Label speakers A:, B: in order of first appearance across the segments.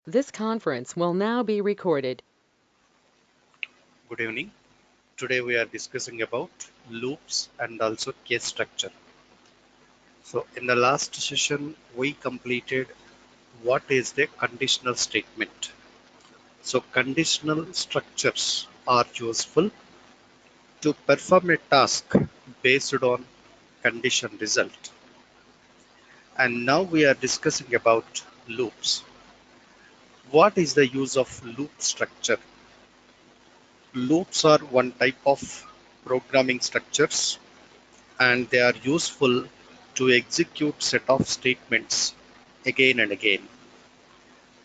A: This conference will now be recorded.
B: Good evening. Today we are discussing about loops and also case structure. So in the last session we completed what is the conditional statement. So conditional structures are useful to perform a task based on condition result. And now we are discussing about loops. What is the use of loop structure? Loops are one type of programming structures and they are useful to execute set of statements again and again.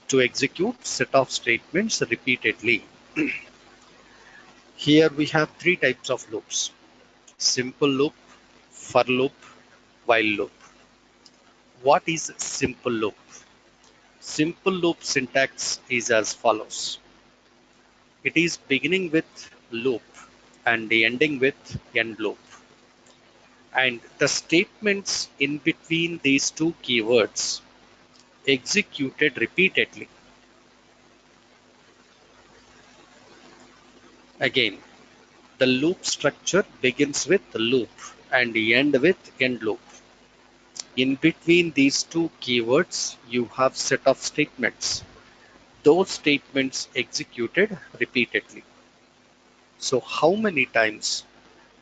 B: To execute set of statements repeatedly. Here we have three types of loops: simple loop, for loop, while loop. What is simple loop? Simple loop syntax is as follows. It is beginning with loop and ending with end loop. And the statements in between these two keywords executed repeatedly. Again, the loop structure begins with loop and end with end loop. In between these two keywords, you have set of statements. Those statements executed repeatedly. So how many times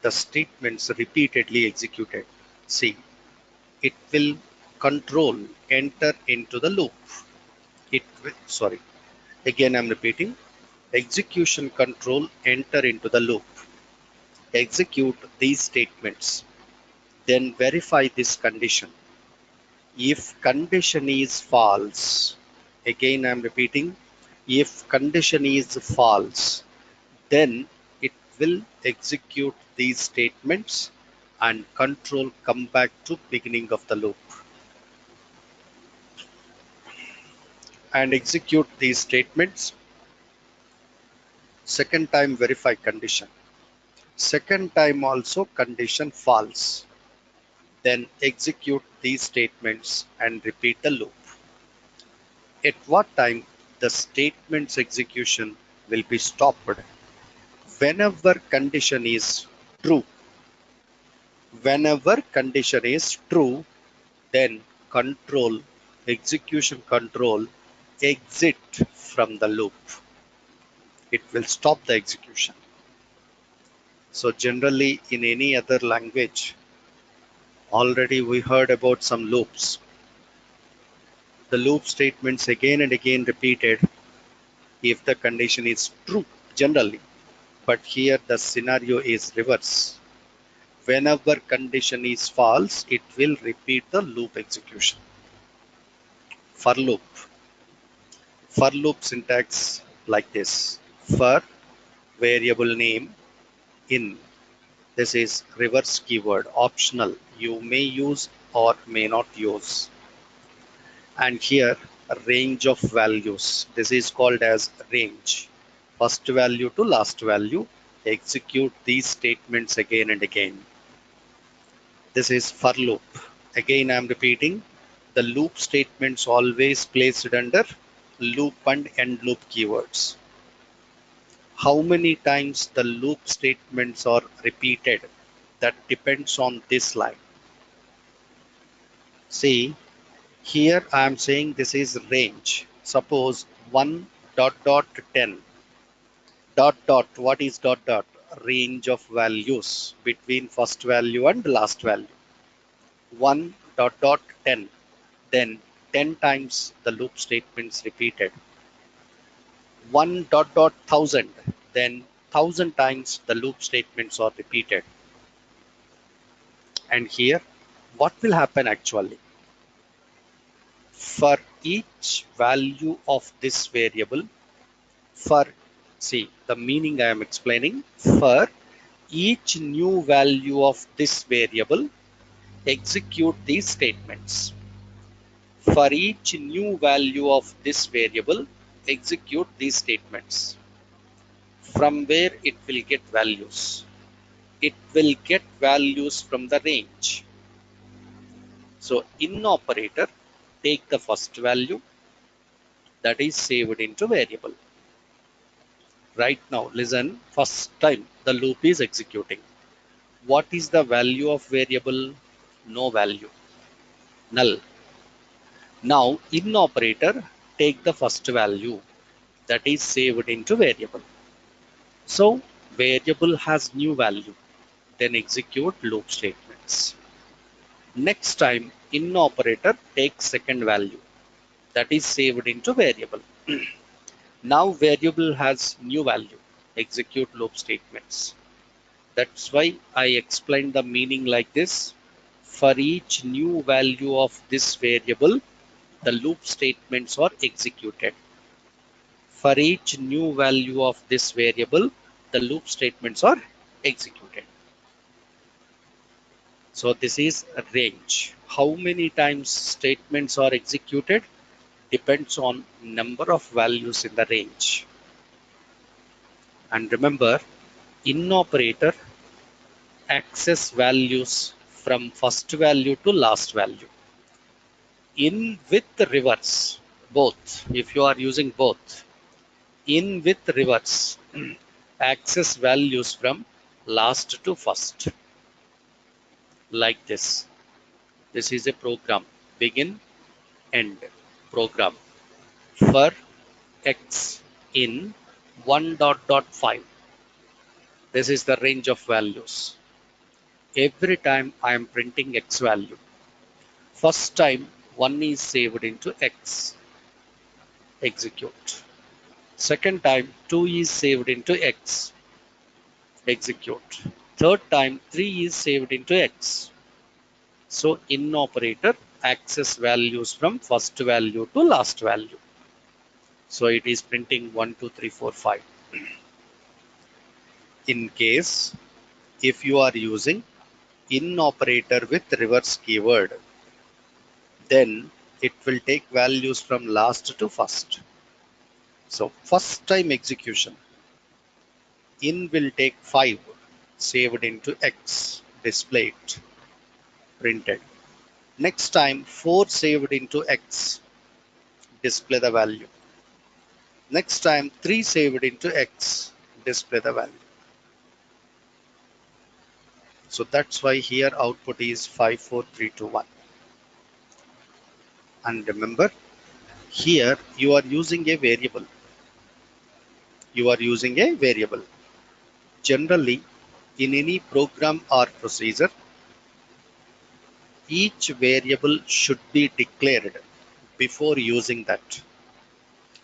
B: the statements repeatedly executed? See, it will control enter into the loop. Again I'm repeating, execution control enter into the loop. Execute these statements, then verify this condition. If condition is false, again I am repeating, if condition is false, then it will execute these statements and control come back to beginning of the loop and execute these statements. Second time verify condition. Second time also condition false. Then execute these statements and repeat the loop. At what time the statement's execution will be stopped? Whenever condition is true. Whenever condition is true, then control, execution control, exit from the loop. It will stop the execution. So generally in any other language, already we heard about some loops. The loop statements again and again repeated if the condition is true generally. But here the scenario is reverse. Whenever condition is false, it will repeat the loop execution. For loop. For loop syntax like this. For variable name in. This is reverse keyword, optional. You may use or may not use. And here a range of values. This is called as range. First value to last value. Execute these statements again and again. This is for loop. Again I am repeating, the loop statements always placed under loop and end loop keywords. How many times the loop statements are repeated, that depends on this line. See, here I am saying this is range. Suppose 1 dot dot 10 dot dot, what is dot dot? Range of values between first value and last value. 1 dot dot 10, then 10 times the loop statements repeated. 1 dot dot 1000, then 1000 times the loop statements are repeated. And here what will happen actually? For each value of this variable, for, see the meaning I am explaining, for each new value of this variable, execute these statements. For each new value of this variable, execute these statements. From where it will get values? It will get values from the range. So in operator, take the first value, that is saved into variable. Right now, listen, first time the loop is executing. What is the value of variable? No value, null. Now, in operator, take the first value that is saved into variable. So, variable has new value, then execute loop statements. Next time, in operator, take second value that is saved into variable. Now, variable has new value, execute loop statements. That's why I explained the meaning like this. For each new value of this variable, the loop statements are executed. For each new value of this variable, the loop statements are executed. So this is a range. How many times statements are executed depends on number of values in the range. And remember, in operator, access values from first value to last value. In with reverse, both. If you are using both, in with reverse, access values from last to first, like this. This is a program, begin, end program for x in 1.5. This is the range of values. Every time I am printing x value, first time 1 is saved into x, execute. Second time 2 is saved into x, execute. Third time 3 is saved into x. So in operator, access values from first value to last value. So it is printing 1, 2, 3, 4, 5. In case if you are using in operator with reverse keyword, then it will take values from last to first. So first time execution, in will take 5, saved into x, displayed, printed. Next time 4 saved into x, display the value. Next time 3 saved into x, display the value. So that's why here output is 5, 4, 3, 2, 1. And remember, here you are using a variable. You are using a variable. Generally, in any program or procedure, each variable should be declared before using that.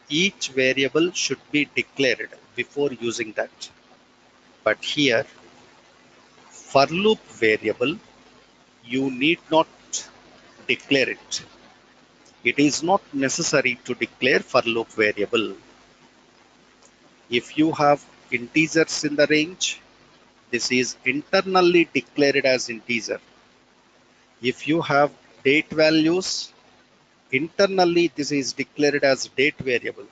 B: Each variable should be declared before using that. But here, for loop variable, you need not declare it. It is not necessary to declare for loop variable. If you have integers in the range, this is internally declared as integer. If you have date values, internally this is declared as date variable.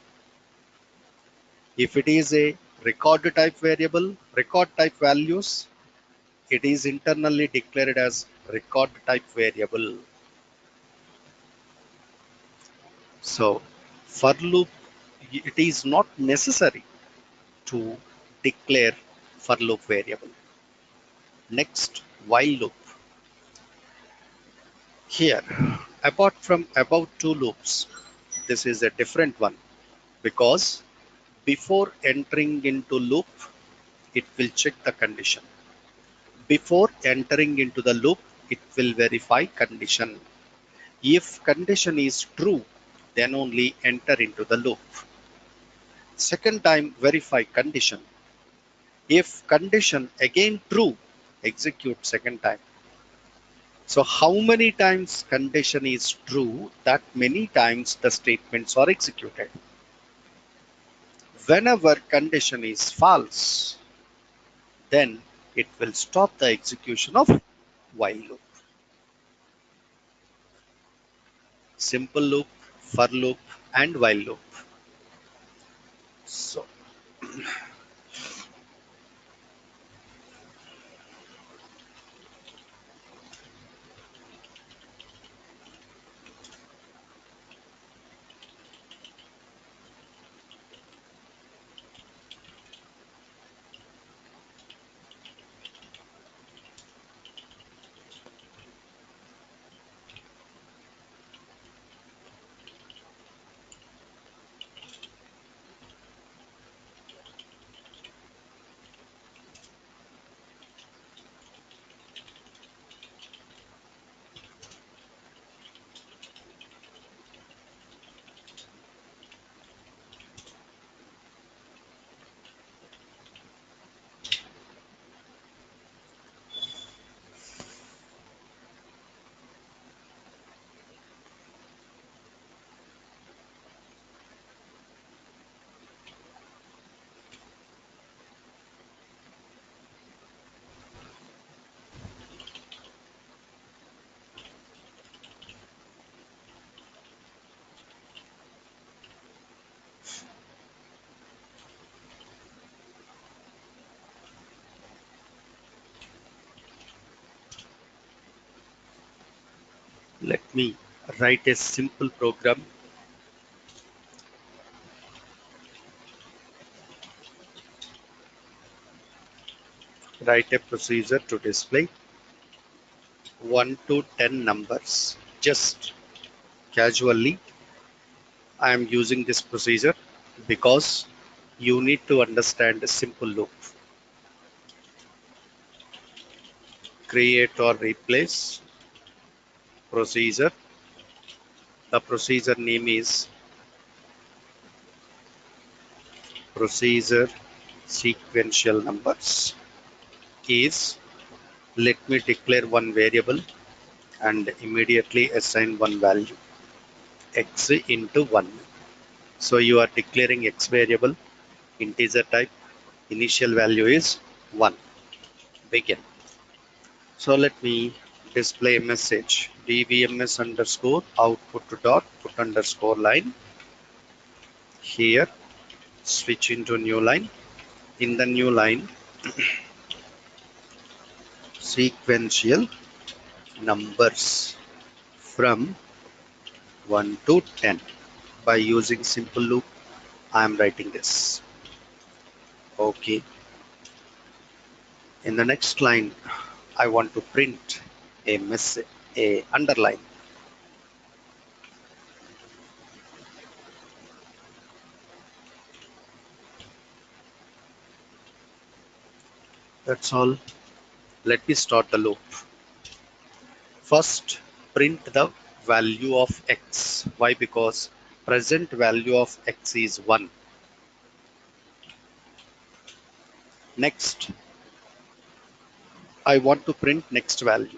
B: If it is a record type variable, record type values, it is internally declared as record type variable. So for loop, it is not necessary to declare for loop variable. Next, while loop. Here, apart from above two loops, this is a different one because before entering into loop, it will check the condition. Before entering into the loop, it will verify condition. If condition is true, then only enter into the loop. Second time, verify condition. If condition again true, execute second time. So how many times condition is true, that many times the statements are executed. Whenever condition is false, then it will stop the execution of while loop. Simple loop, for loop, and while loop. So Let me write a simple program. Write a procedure to display 1 to 10 numbers. Just casually, I am using this procedure because you need to understand a simple loop. Create or replace procedure. The procedure name is procedure sequential numbers. Is let me declare one variable and immediately assign one value x into 1. So you are declaring x variable, integer type, initial value is 1. Begin. So let me display a message dvms underscore output dot put underscore line. Here switch into new line. In the new line, sequential numbers from 1 to 10. By using simple loop, I am writing this. Okay. In the next line, I want to print a message, a underline. That's all. Let me start the loop. First, print the value of x. Why? Because present value of x is 1. Next, I want to print next value.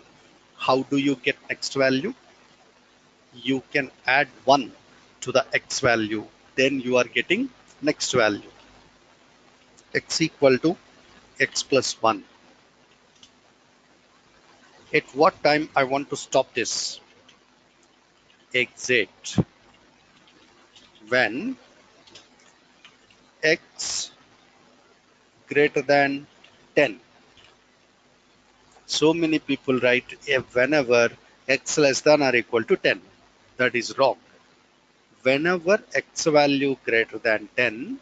B: How do you get next value? You can add 1 to the x value. Then you are getting next value. X equal to x plus 1. At what time I want to stop this? Exit when x greater than 10. So many people write whenever x less than or equal to 10. That is wrong. Whenever x value greater than 10,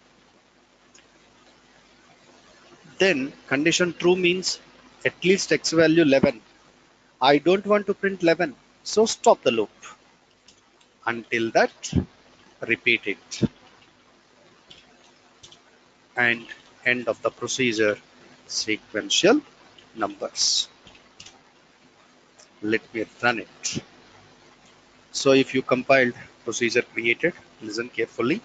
B: then condition true means at least x value 11. I don't want to print 11, so stop the loop. Until that, repeat it. And end of the procedure, sequential numbers. Let me run it. So if you compiled procedure created, listen carefully.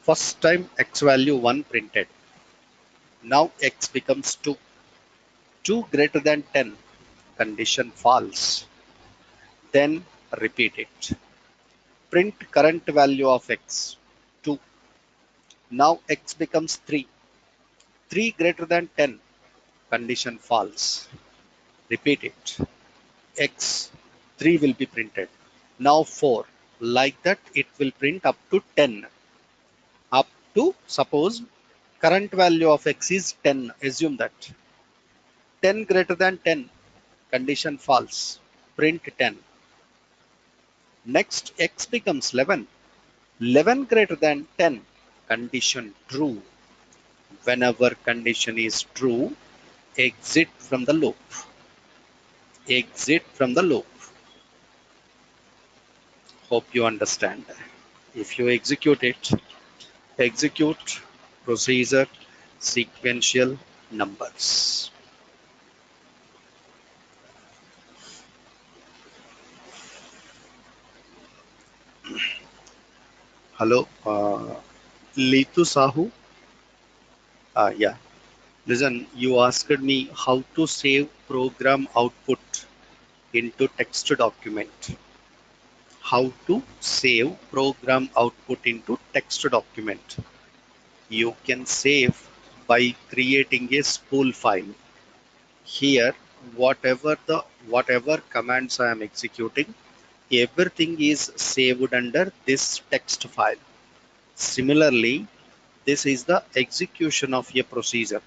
B: First time x value 1 printed. Now x becomes 2. 2 greater than 10. Condition false. Then repeat it. Print current value of x 2. Now x becomes 3. 3 greater than 10. Condition false. Repeat it. X 3 will be printed. Now 4. Like that it will print up to 10. Up to, suppose current value of x is 10. Assume that. 10 greater than 10. Condition false. Print 10. Next x becomes 11. 11 greater than 10. Condition true. Whenever condition is true, exit from the loop. Exit from the loop. Hope you understand. If you execute it, execute procedure sequential numbers. Hello, Litu Sahu. Yeah. Listen, you asked me how to save program output into text document. How to save program output into text document. You can save by creating a spool file. Here, whatever commands I am executing, everything is saved under this text file. Similarly, this is the execution of a procedure.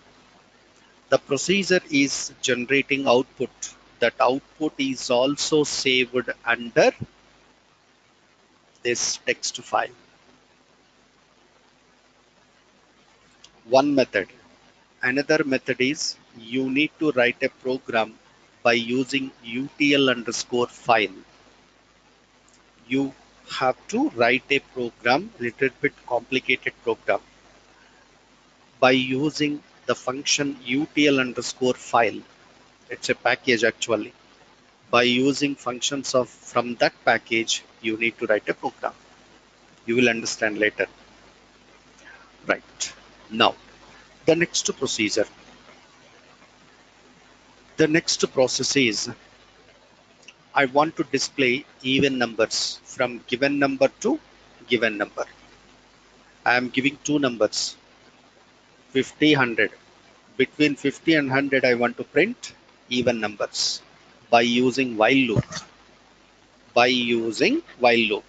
B: The procedure is generating output. that output is also saved under this text file. One method. Another method is you need to write a program by using UTL underscore file. You have to write a program, little bit complicated program, by using the function UTL underscore file. It's a package actually. By using functions of from that package, you need to write a program. You will understand later. Right. Now, the next procedure. The next process is I want to display even numbers from given number to given number. I am giving two numbers, 50, 100. Between 50 and 100, I want to print even numbers by using while loop. By using while loop.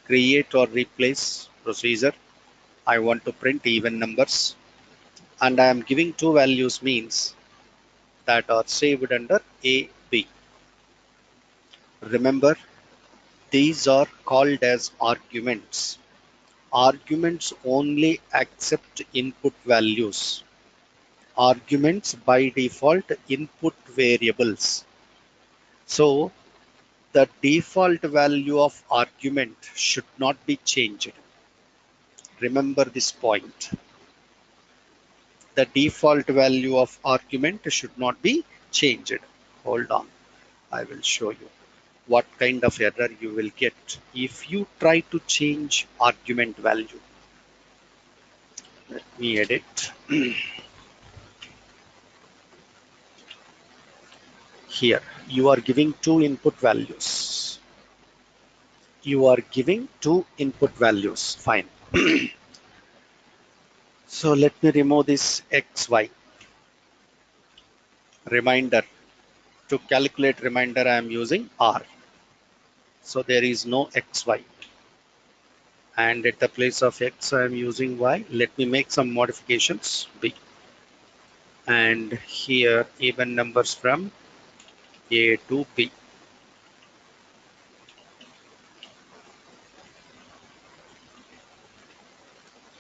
B: Create or replace procedure. I want to print even numbers. And I am giving two values means that are saved under A, B. Remember, these are called as arguments. Arguments only accept input values. Arguments by default input variables. So the default value of argument should not be changed. Remember this point. The default value of argument should not be changed. Hold on, I will show you what kind of error you will get if you try to change argument value. Let me edit. Here you are giving two input values. You are giving two input values. Fine. So let me remove this xy. Reminder. To calculate reminder, I am using R. So there is no xy. And at the place of x, I am using y. Let me make some modifications. B. And here even numbers from A to B.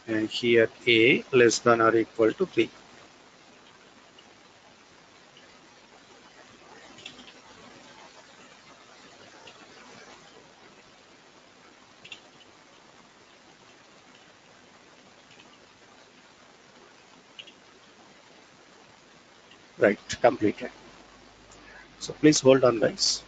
B: And here A less than or equal to B. Right, completed. So please hold on, guys.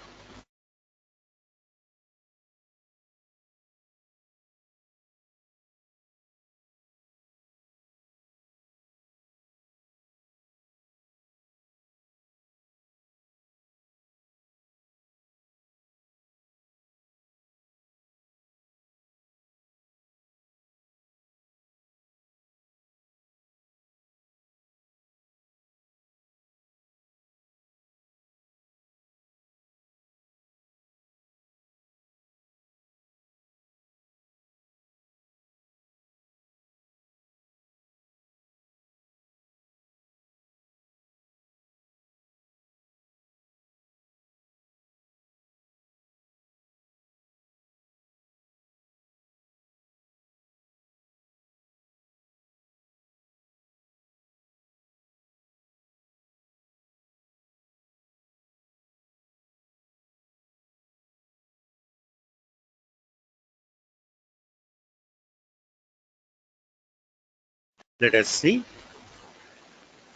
B: Let us see.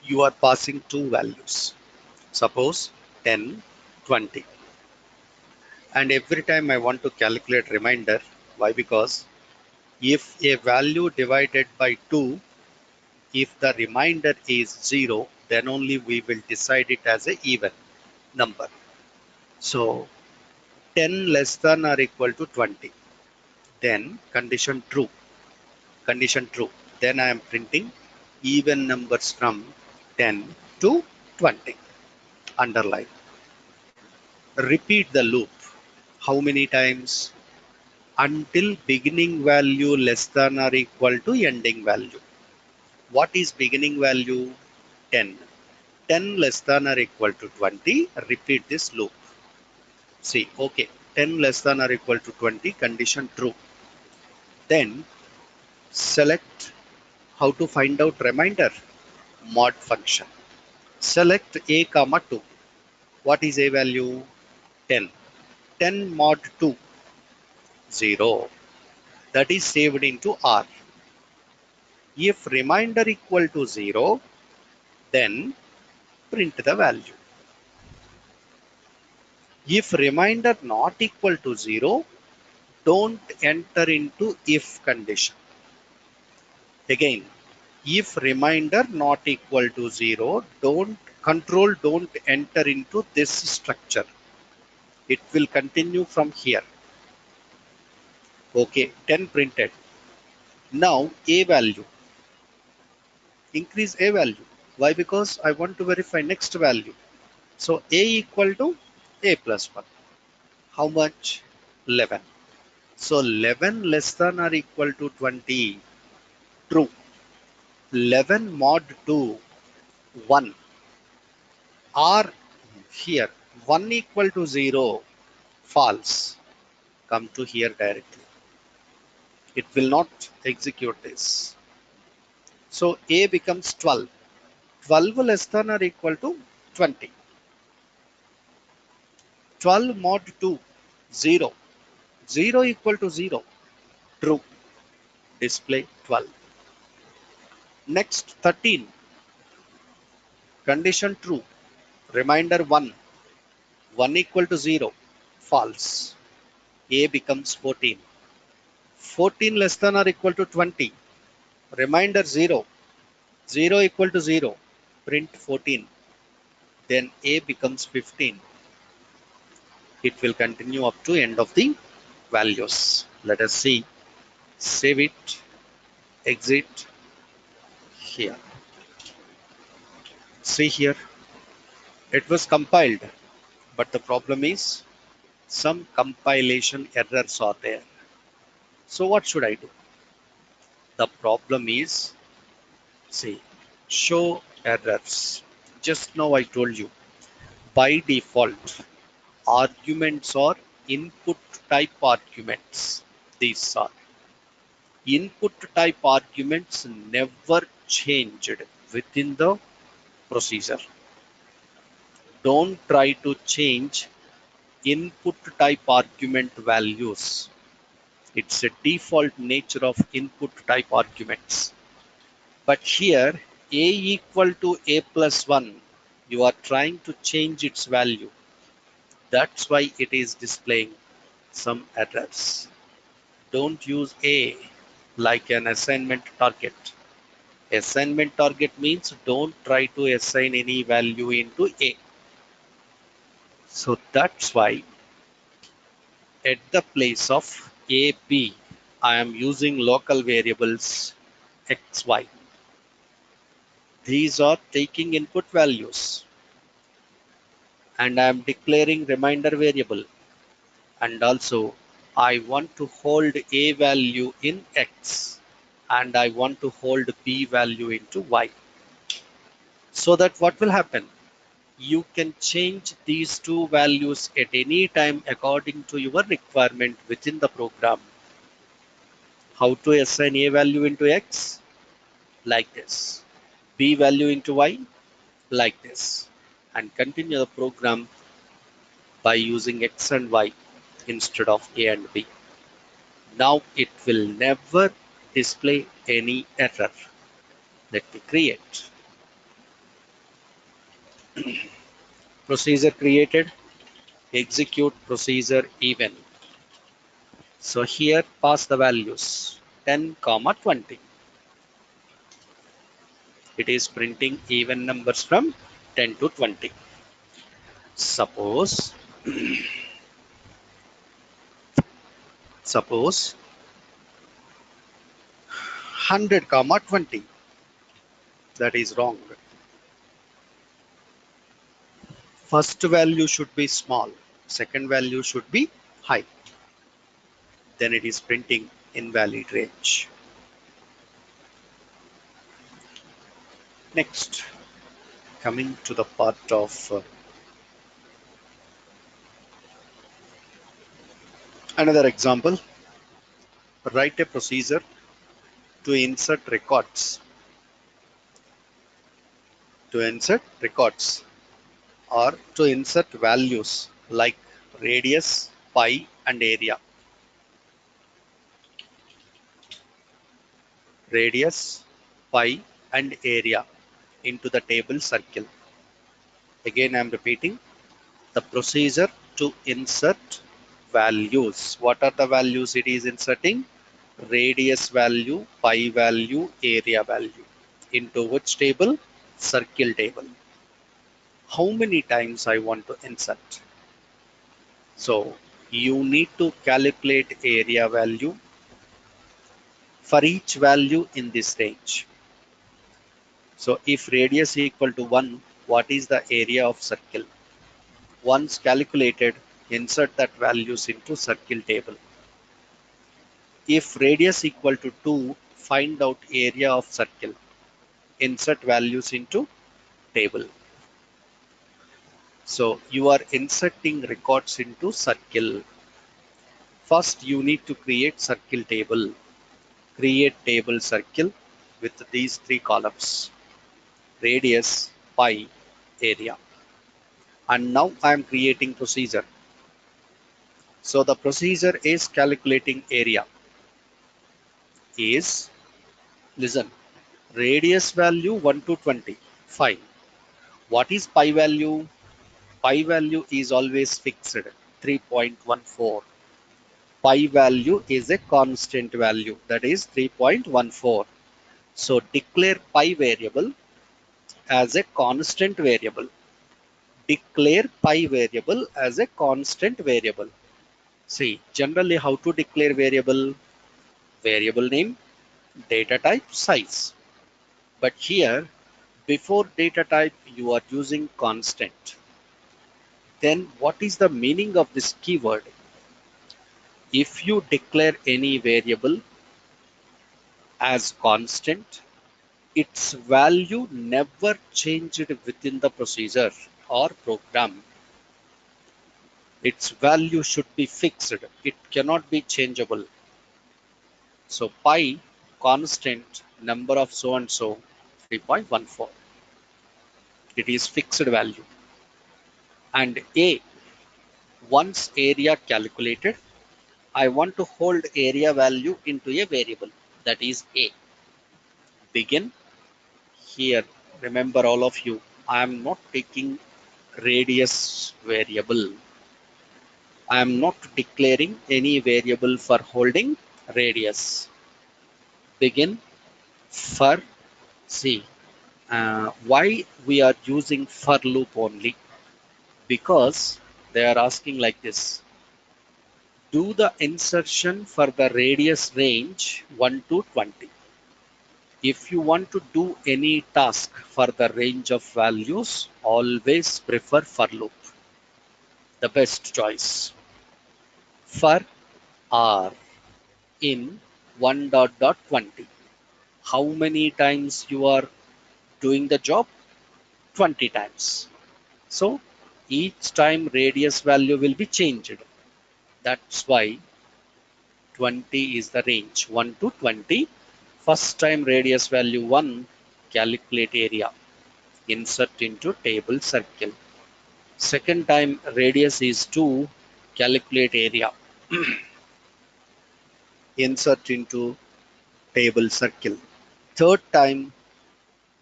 B: You are passing two values. Suppose 10, 20. And every time I want to calculate remainder. Why? Because if a value divided by 2, if the remainder is 0, then only we will decide it as a even number. So 10 less than or equal to 20. Then condition true. Condition true. Then I am printing even numbers from 10 to 20. Underline. Repeat the loop. How many times? Until beginning value less than or equal to ending value. What is beginning value? 10. 10 less than or equal to 20, repeat this loop. See, okay, 10 less than or equal to 20, condition true. Then select how to find out remainder, mod function. Select a comma 2. What is a value? 10. 10 mod 2, 0. That is saved into R. If remainder equal to 0, then print the value. If remainder not equal to 0, don't enter into if condition. Again, if remainder not equal to 0, don't enter into this structure. It will continue from here. Okay, 10 printed. Now a value, increase a value. Why? Because I want to verify next value. So a equal to a plus 1. How much? 11. So 11 less than or equal to 20. True. 11 mod 2, 1. Or here, 1 equal to 0, false. Come to here directly. It will not execute this. So a becomes 12. 12 less than or equal to 20. 12 mod 2, 0. 0 equal to 0. True. Display 12. Next 13. Condition true. Remainder 1. 1 equal to 0. False. A becomes 14. 14 less than or equal to 20. Remainder 0. 0 equal to 0. Print 14. Then A becomes 15. It will continue up to end of the values. Let us see. Save it. Exit here. See here. It was compiled. But the problem is some compilation errors are there. So what should I do? The problem is, see, show errors. Just now I told you, by default, arguments are input type arguments. These are input type arguments never changed within the procedure. Don't try to change input type argument values. It's a default nature of input type arguments. But here, a equal to a plus 1, you are trying to change its value. That's why it is displaying some errors. Don't use a like an assignment target. Assignment target means don't try to assign any value into a. So that's why at the place of ab, I am using local variables xy. These are taking input values and I am declaring remainder variable, and also I want to hold a value in x and I want to hold b value into y. So that what will happen? You can change these two values at any time according to your requirement within the program. How to assign a value into x? Like this. B value into y? Like this. And continue the program by using x and y instead of a and b. Now it will never display any error. Let me create. Procedure created. Execute procedure even. So here pass the values 10, 20. It is printing even numbers from 10 to 20. Suppose 100, 20. That is wrong. First value should be small. Second value should be high. Then it is printing invalid range. Next. coming to the part of another example. Write a procedure to insert records or to insert values like radius, pi and area. Radius, pi and area into the table circle. Again I am repeating the procedure to insert values. What are the values it is inserting? Radius value, pi value, area value. Into which table? Circle table. How many times I want to insert? So you need to calculate area value for each value in this range. So if radius equal to 1, what is the area of circle? Once calculated, insert that values into circle table. If radius equal to 2, find out area of circle. Insert values into table. So you are inserting records into circle. First you need to create circle table. Create table circle with these three columns: radius, pi, area. And now I am creating procedure. So the procedure is calculating area is, listen, radius value 1 to 20. Fine. What is pi value? Pi value is always fixed, 3.14. Pi value is a constant value, that is 3.14. So declare pi variable as a constant variable. Declare pi variable as a constant variable. See, generally how to declare variable? Variable name, data type, size. But here, before data type, you are using constant. Then what is the meaning of this keyword? If you declare any variable as constant, its value never changed within the procedure or program. Its value should be fixed. It cannot be changeable. So pi constant number of so and so 3.14. It is fixed value. And a, once area calculated, I want to hold area value into a variable, that is a. Begin. Here, remember all of you, I am not taking radius variable. I am not declaring any variable for holding radius. Begin for, see, why we are using for loop only? Because they are asking like this: do the insertion for the radius range 1 to 20. If you want to do any task for the range of values, always prefer for loop, the best choice. For r in 1 dot dot 20. How many times you are doing the job? 20 times. So each time radius value will be changed. That's why 20 is the range, 1 to 20. First time radius value 1, calculate area, insert into table circle. Second time radius is 2, calculate area, insert into table circle. Third time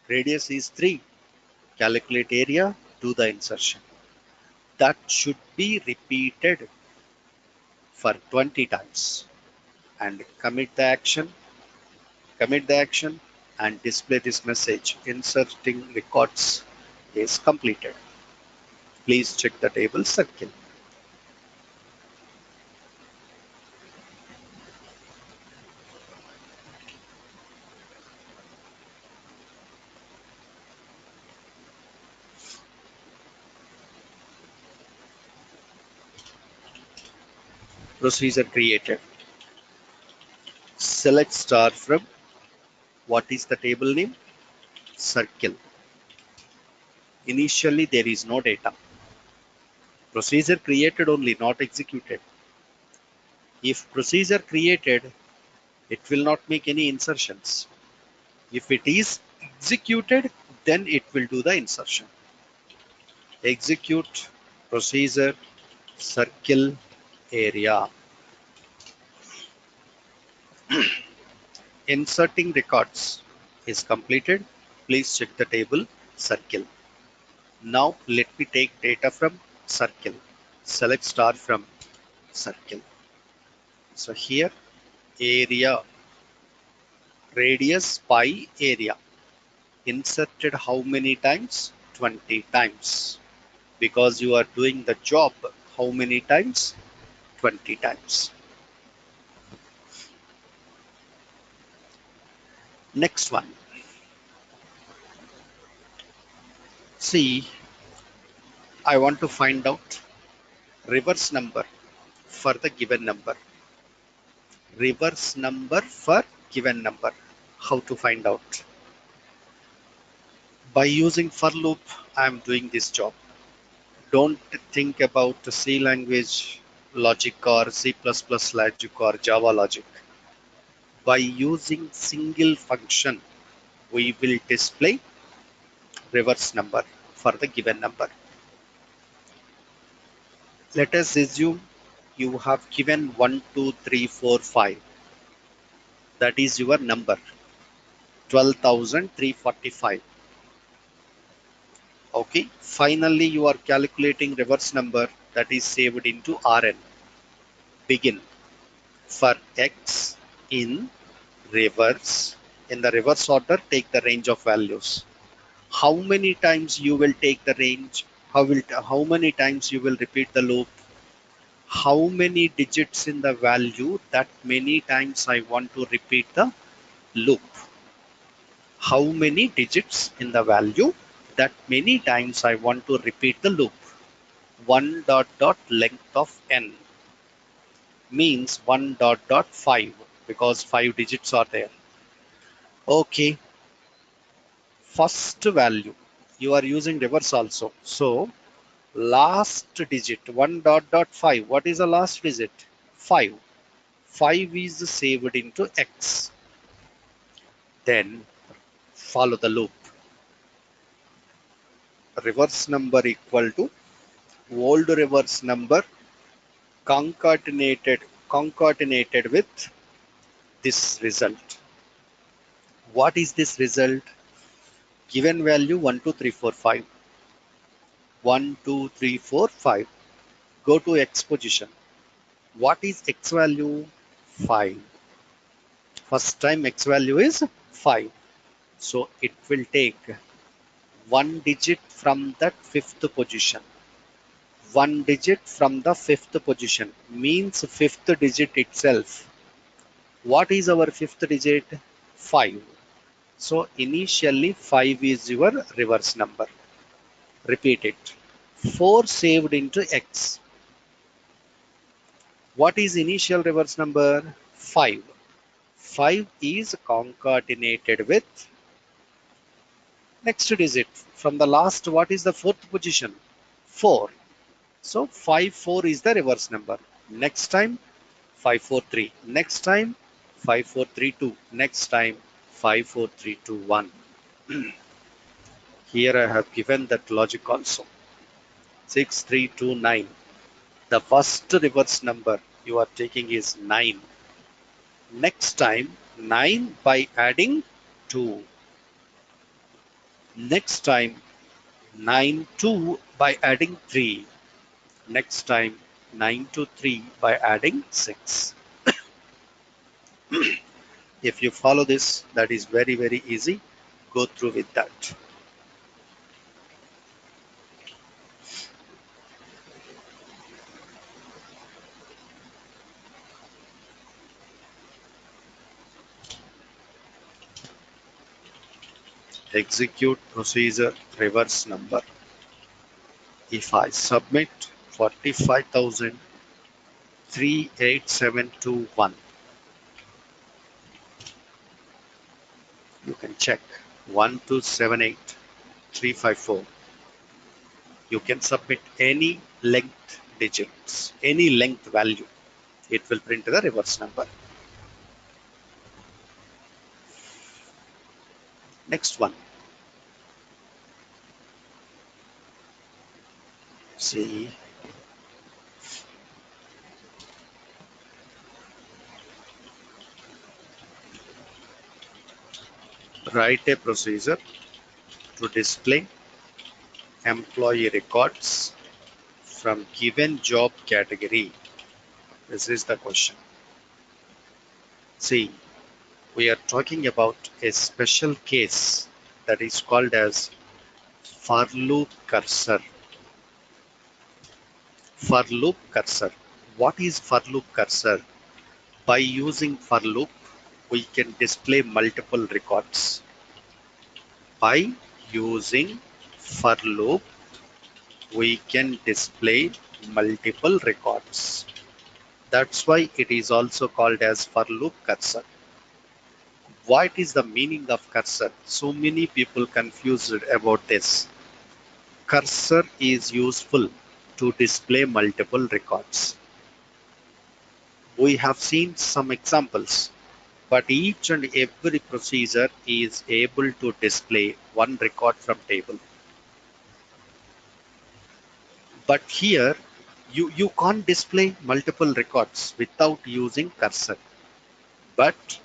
B: radius is 3, calculate area, do the insertion. That should be repeated for 20 times. And commit the action and display this message: inserting records is completed. Please check the table circle. Procedure created. Select star from, what is the table name? Circle. Initially there is no data. Procedure created only, not executed. If procedure created, it will not make any insertions. If it is executed, then it will do the insertion. Execute procedure circle area. Inserting records is completed. Please check the table circle. Now let me take data from circle. Select star from circle. So here area radius pi area. Inserted how many times? 20 times. Because you are doing the job how many times? 20 times. Next one. See, I want to find out reverse number for the given number. Reverse number for given number. How to find out? By using for loop, I am doing this job. Don't think about the C language logic or C++ logic or Java logic. By using single function, we will display reverse number for the given number. Let us assume you have given 1, 2, 3, 4, 5. That is your number, 12,345. Okay. Finally, you are calculating reverse number that is saved into Rn. Begin for x in reverse. In the reverse order, take the range of values. How many times you will take the range? How many times you will repeat the loop? How many digits in the value? That many times I want to repeat the loop. How many digits in the value? That many times I want to repeat the loop. 1 dot dot length of n means 1 dot dot 5 because 5 digits are there. Okay, first value you are using reverse also. So last digit 1 dot dot 5. What is the last digit? 5. 5 is saved into x. Then follow the loop. Reverse number equal to old reverse number concatenated with this result. What is this result? Given value 1, 2, 3, 4, 5. 1, 2, 3, 4, 5. Go to x position. What is x value? 5. First time x value is 5. So it will take one digit from that fifth position. One digit from the fifth position means fifth digit itself. What is our fifth digit? 5. So initially 5 is your reverse number. Repeat it. 4 saved into x. What is initial reverse number? 5. 5 is concatenated with next digit. From the last, what is the fourth position? 4. So 5, 4 is the reverse number. Next time 5, 4, 3. Next time 5, 4, 3, 2. Next time 5, 4, 3, 2, 1. Here I have given that logic also. 6, 3, 2, 9. The first reverse number you are taking is 9. Next time 9 by adding 2. Next time 9 2 by adding 3. Next time 9 to 3 by adding 6. If you follow this, that is very easy. Go through with that. Execute procedure reverse number. If I submit 45,38721, you can check 1278354. You can submit any length digits, any length value. It will print the reverse number. Next one. See, write a procedure to display employee records from given job category. This is the question. See, we are talking about a special case that is called as for loop cursor. For loop cursor. What is for loop cursor? By using for loop, we can display multiple records. By using for loop, we can display multiple records. That's why it is also called as for loop cursor. What is the meaning of cursor? So many people confused about this. Cursor is useful to display multiple records. We have seen some examples, but each and every procedure is able to display one record from table. But here, you can't display multiple records without using cursor. But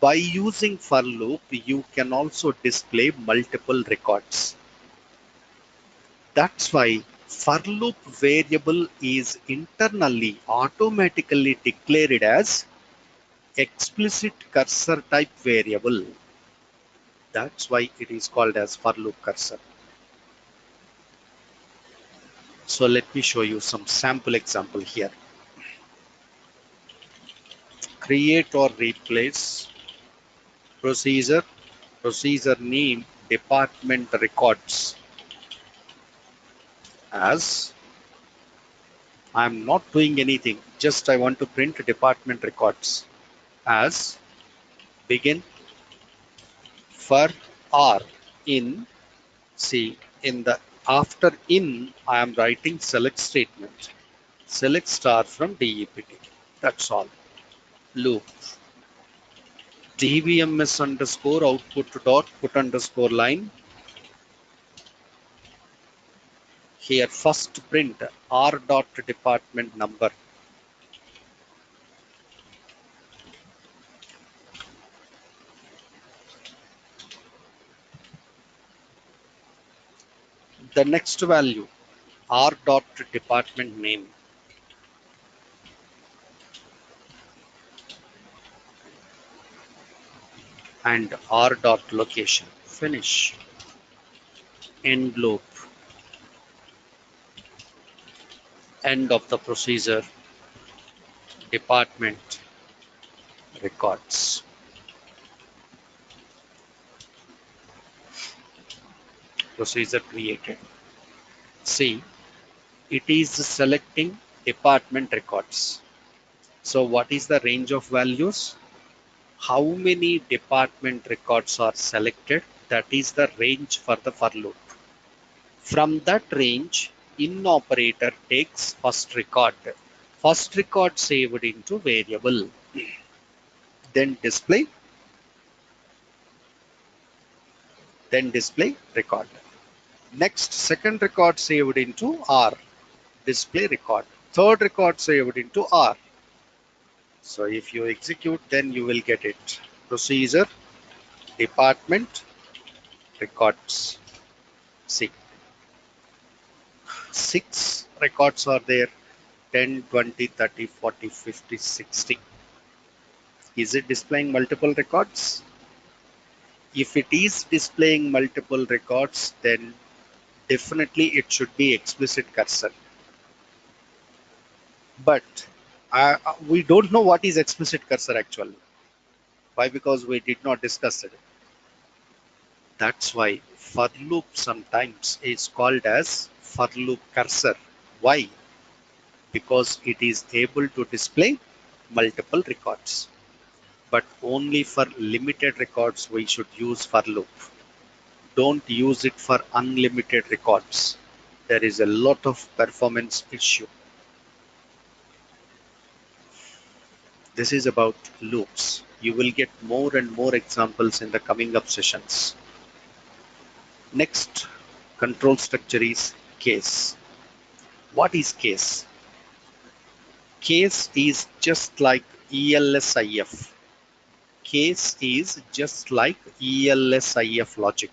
B: by using for loop, you can also display multiple records. That's why for loop variable is internally automatically declared as explicit cursor type variable. That's why it is called as for loop cursor. So let me show you some sample example here. Create or replace procedure, procedure name department records as I'm not doing anything, just I want to print department records as begin for R in, see, in the after in I am writing select statement, select star from DEPT. That's all. Loop dbms underscore output dot put underscore line. Here first print R dot department number. The next value R dot department name and R dot location. Finish. End loop. End of the procedure. Department records. Procedure created. See, it is selecting department records. So what is the range of values? How many department records are selected? That is the range for the for loop. From that range, in operator takes first record. First record saved into variable. Then display record. Next, second record saved into R, display record. Third record saved into R. So if you execute, then you will get it. Procedure, department, records. See, 6 records are there. 10, 20, 30, 40, 50, 60. Is it displaying multiple records? If it is displaying multiple records, then definitely it should be explicit cursor. But we don't know what is explicit cursor actually. Why? Because we did not discuss it. That's why for loop sometimes is called as for loop cursor. Why? Because it is able to display multiple records. But only for limited records we should use for loop. Don't use it for unlimited records. there is a lot of performance issue. This is about loops. You will get more and more examples in the coming up sessions. Next control structure is case. What is case? Case is just like ELSIF. Case is just like ELSIF logic.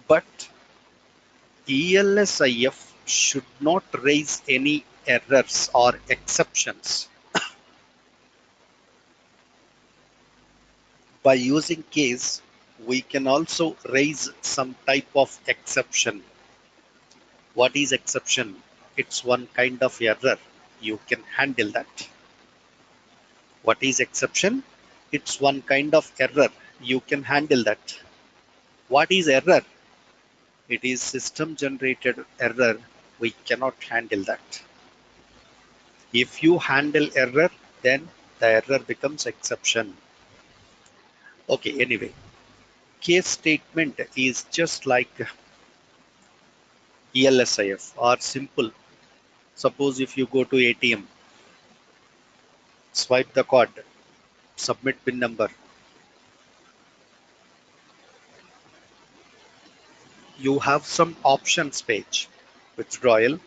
B: But ELSIF should not raise any errors or exceptions. By using case, we can also raise some type of exception. What is exception? It's one kind of error. You can handle that. What is exception? It's one kind of error. You can handle that. What is error? It is system generated error. We cannot handle that. If you handle error, then the error becomes exception. Okay, anyway, case statement is just like ELSIF or simple. Suppose if you go to ATM, swipe the card, submit PIN number. You have some options page: withdrawal,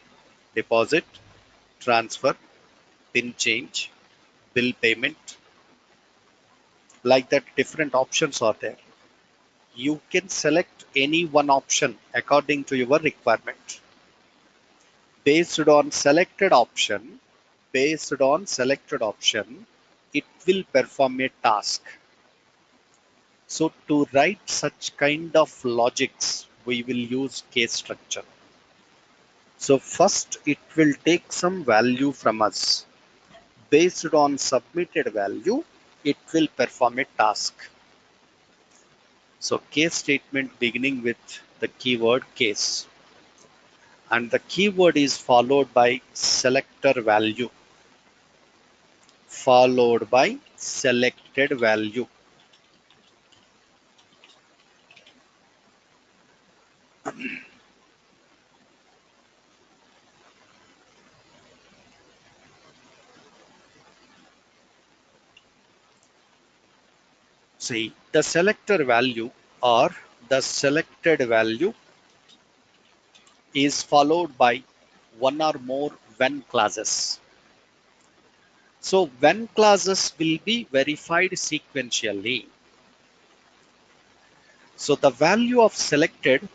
B: deposit, transfer, PIN change, bill payment. Like that, different options are there. You can select any one option according to your requirement. Based on selected option, it will perform a task. So to write such kind of logics, we will use case structure. So first it will take some value from us. Based on submitted value, it will perform a task. So case statement beginning with the keyword case. And the keyword is followed by selector value, followed by selected value. See, the selector value or the selected value is followed by one or more when clauses. So when clauses will be verified sequentially. So the value of selected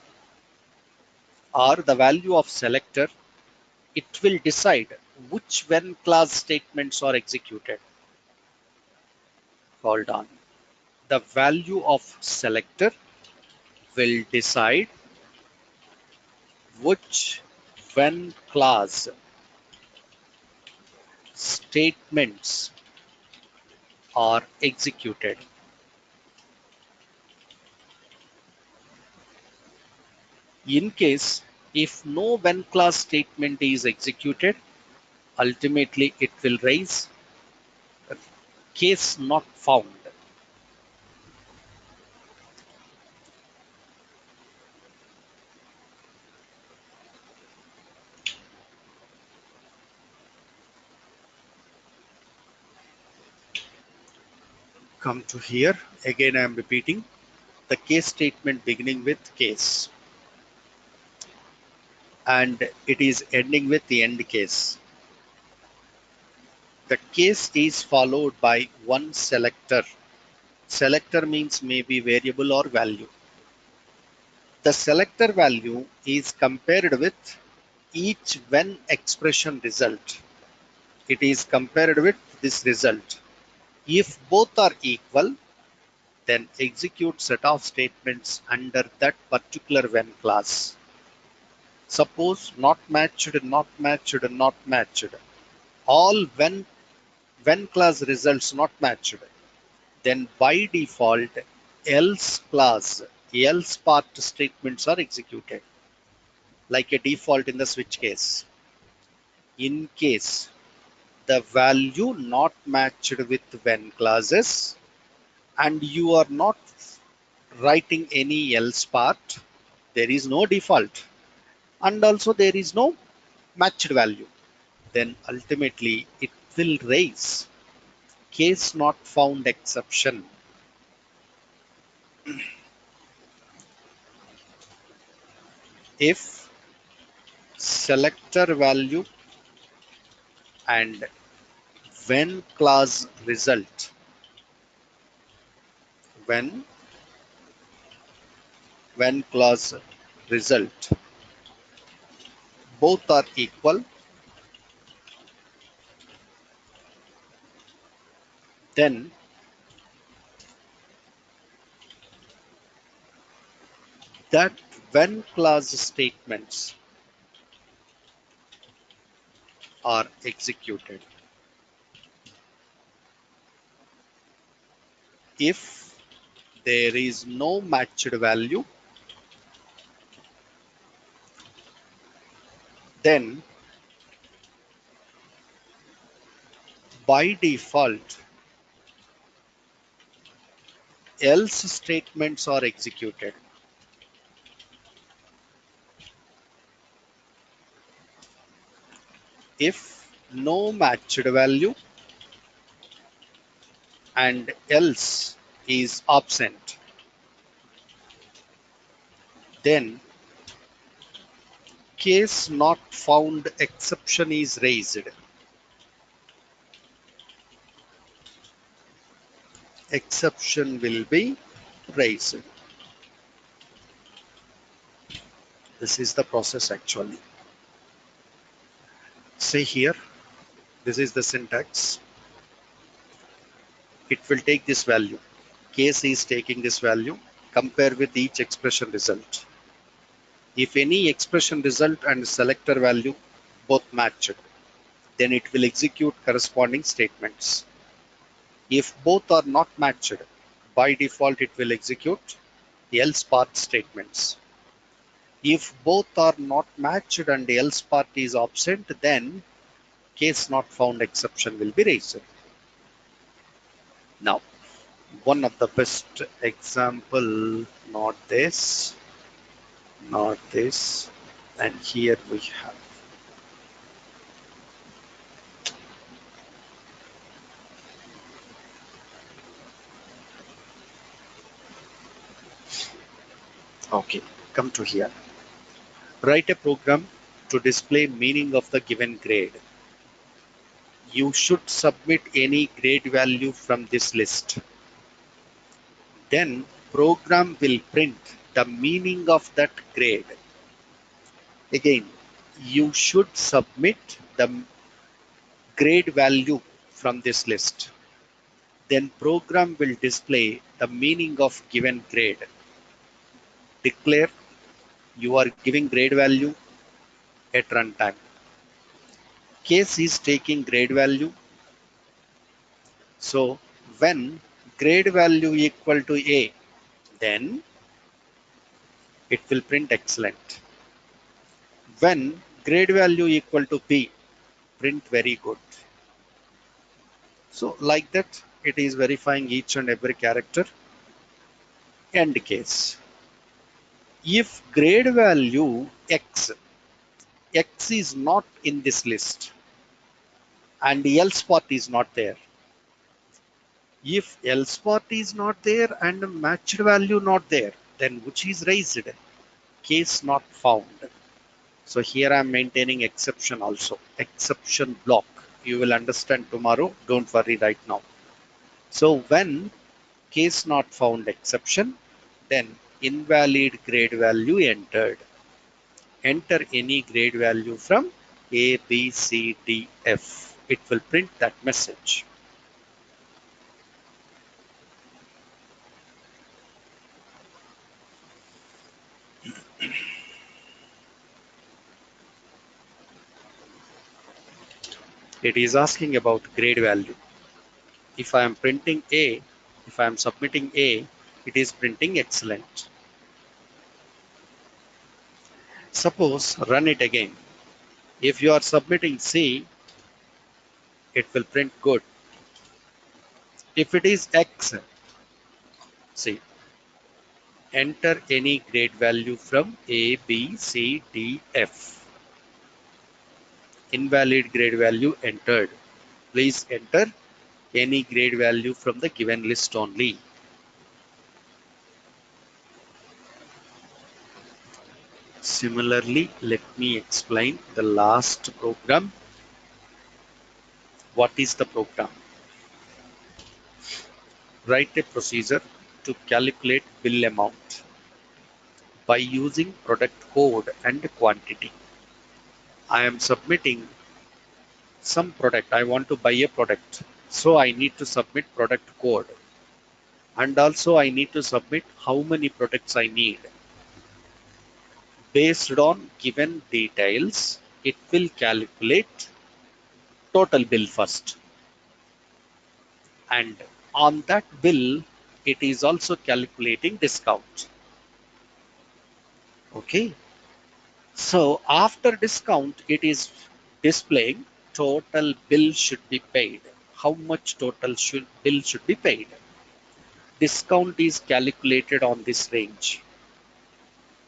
B: or the value of selector, it will decide which when clause statements are executed. Hold on. The value of selector will decide which when clause statements are executed. In case if no when clause statement is executed, ultimately it will raise case not found. Come to here, again I am repeating the case statement beginning with case and it is ending with the end case. The case is followed by one selector. Selector means maybe variable or value. The selector value is compared with each when expression result. It is compared with this result. If both are equal, then execute set of statements under that particular when clause. Suppose not matched, not matched, not matched. All when clause results not matched, then by default else clause, else part statements are executed like a default in the switch case. In case the value not matched with when clauses and you are not writing any else part, there is no default. and also there is no matched value, then ultimately it will raise case not found exception. If selector value and when clause result, when clause result both are equal, then that when clause statements are executed. If there is no matched value, then by default else statements are executed. If no matched value and else is absent, then case not found exception is raised. Exception will be raised. This is the process actually. Say here, this is the syntax. It will take this value. Case is taking this value, compare with each expression result. If any expression result and selector value both matched, then it will execute corresponding statements. If both are not matched, by default it will execute else part statements. If both are not matched and else part is absent, then case not found exception will be raised. Now, one of the best example, not this, and here we have. Okay, come to here. Write a program to display meaning of the given grade. You should submit any grade value from this list. Then program will print the meaning of that grade. Again, you should submit the grade value from this list. Then program will display the meaning of given grade. Declare you are giving grade value at runtime. Case is taking grade value. So when grade value equal to A, then it will print excellent. When grade value equal to B, print very good. So like that, it is verifying each and every character. End case. If grade value X is not in this list and else part is not there. If else part is not there and matched value not there, then which is raised? Case not found. So here I am maintaining exception also. Exception block. You will understand tomorrow. Don't worry right now. So when case not found exception, then invalid grade value entered. Enter any grade value from A, B, C, D, F. It will print that message. It is asking about grade value. If I am printing A, if I am submitting A, it is printing excellent. Suppose run it again. If you are submitting C, it will print good. If it is X, see, Enter any grade value from A, B, C, D, F. Invalid grade value entered. Please enter any grade value from the given list only. Similarly, let me explain the last program. What is the program? Write a procedure to calculate bill amount by using product code and quantity. I am submitting some product. I want to buy a product. So I need to submit product code. And also I need to submit how many products I need. Based on given details, it will calculate total bill first. And on that bill, it is also calculating discount. Okay. So after discount, it is displaying total bill should be paid. How much total bill should be paid? Discount is calculated on this range.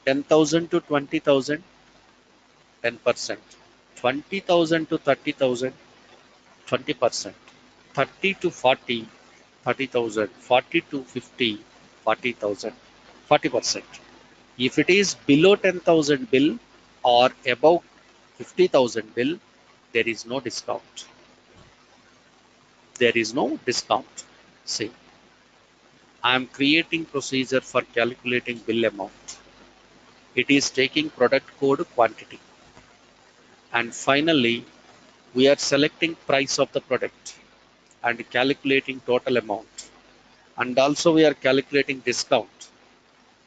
B: 10,000 to 20,000, 10%. 20,000 to 30,000, 20%. 30 to 40, 30,000. 40 to 50, 40,000, 40%. If it is below 10,000 bill or above 50,000 bill, there is no discount. There is no discount. See, I am creating procedure for calculating bill amount. It is taking product code quantity. And finally, we are selecting price of the product and calculating total amount. And also we are calculating discount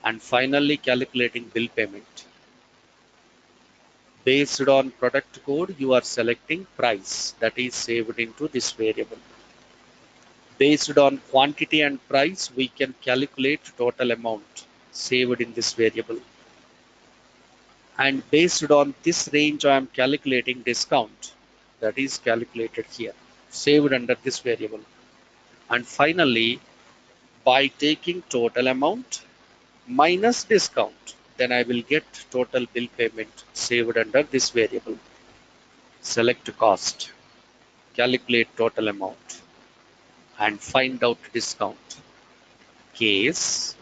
B: and finally calculating bill payment. Based on product code, you are selecting price that is saved into this variable. Based on quantity and price, we can calculate total amount saved in this variable. And based on this range, I am calculating discount that is calculated here, saved under this variable. And finally, by taking total amount minus discount, then I will get total bill payment saved under this variable. Select cost, calculate total amount, and find out discount. Case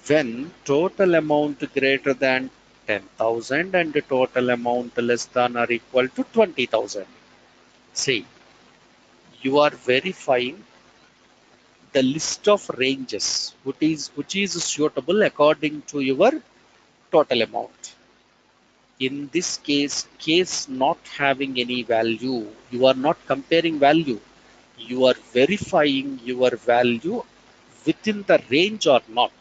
B: when total amount greater than 10,000 and total amount less than or equal to 20,000. See, you are verifying the list of ranges which is suitable according to your total amount. In this case not having any value, you are not comparing value. You are verifying your value within the range or not.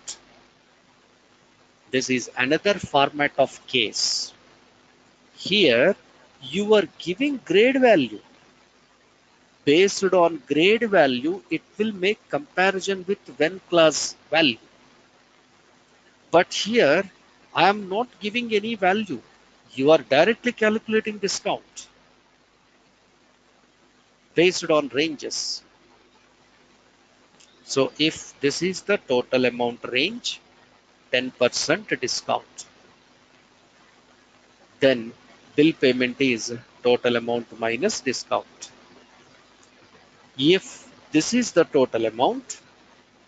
B: This is another format of case. Here you are giving grade value. Based on grade value, it will make comparison with when class value. But here I am not giving any value. You are directly calculating discount based on ranges. So if this is the total amount range, 10% discount, then bill payment is total amount minus discount. If this is the total amount,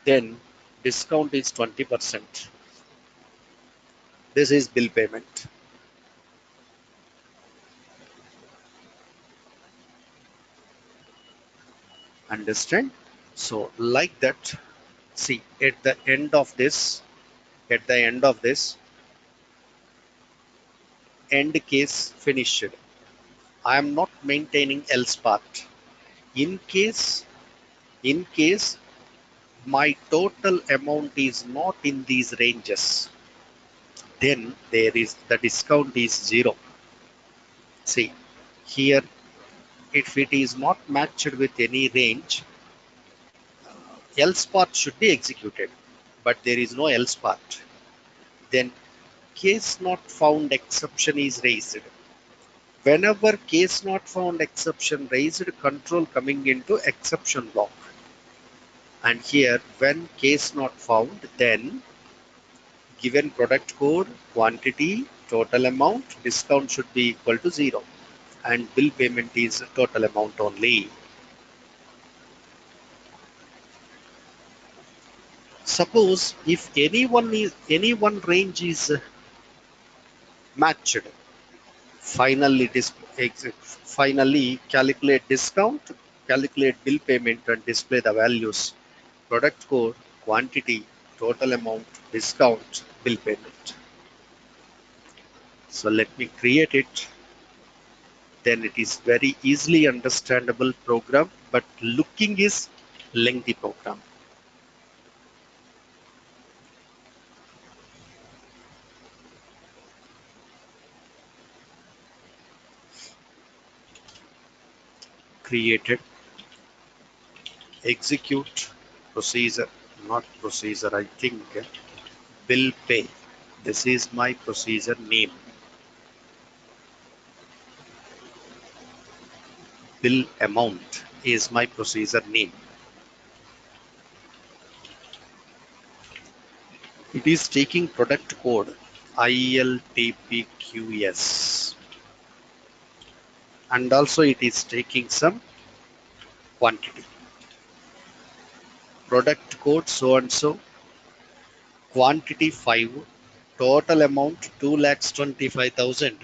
B: then discount is 20%. This is bill payment. Understand? So like that, see at the end of this, end case finished. I am not maintaining else part. In case my total amount is not in these ranges, then there is the discount is 0. See here, if it is not matched with any range, else part should be executed, but there is no else part. Then case not found exception is raised. Whenever case not found exception raised, control coming into exception block. And here when case not found, then Given product code, quantity, total amount, discount should be equal to 0 and bill payment is total amount only. Suppose if any one range is matched, finally calculate discount, calculate bill payment and display the values. Product code, quantity, total amount, discount, bill payment. So let me create it. Then it is very easily understandable program, but looking is lengthy program. Created, execute, procedure, not procedure, I think bill pay. This is my procedure name. Bill amount is my procedure name. It is taking product code ILTPQS and also it is taking some quantity. Product code so and so, quantity 5, total amount 2,25,000.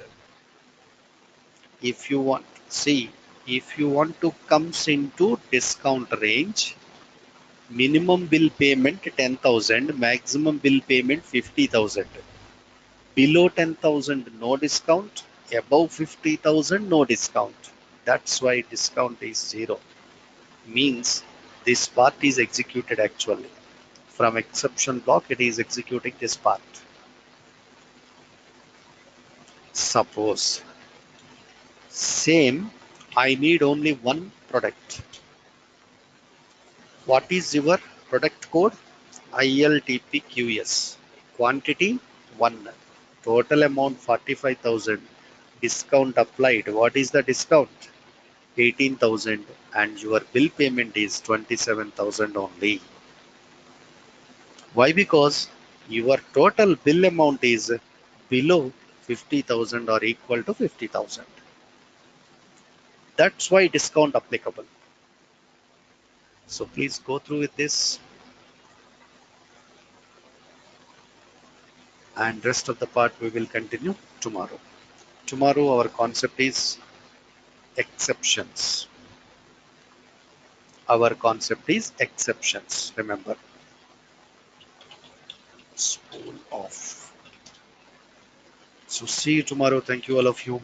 B: If you want, see, if you want to comes into discount range, minimum bill payment 10,000, maximum bill payment 50,000. Below 10,000 no discount, above 50,000 no discount. That's why discount is 0. Means this part is executed actually. From exception block it is executing this part. Suppose same, I need only one product. What is your product code? ILTPQS. Quantity 1. Total amount 45,000. Discount applied. What is the discount? 18,000 and your bill payment is 27,000 only. Why? Because your total bill amount is below 50,000 or equal to 50,000. That's why discount applicable. So please go through with this and rest of the part we will continue tomorrow. Tomorrow our concept is exceptions. Our concept is exceptions. Remember. Spool off. So see you tomorrow. Thank you all of you.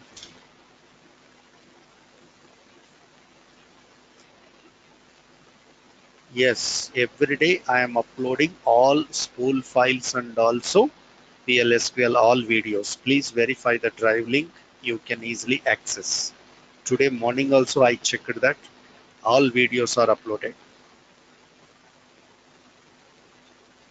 B: Yes, every day I am uploading all spool files and also PLSQL all videos. Please verify the drive link. You can easily access. Today morning also I checked that all videos are uploaded.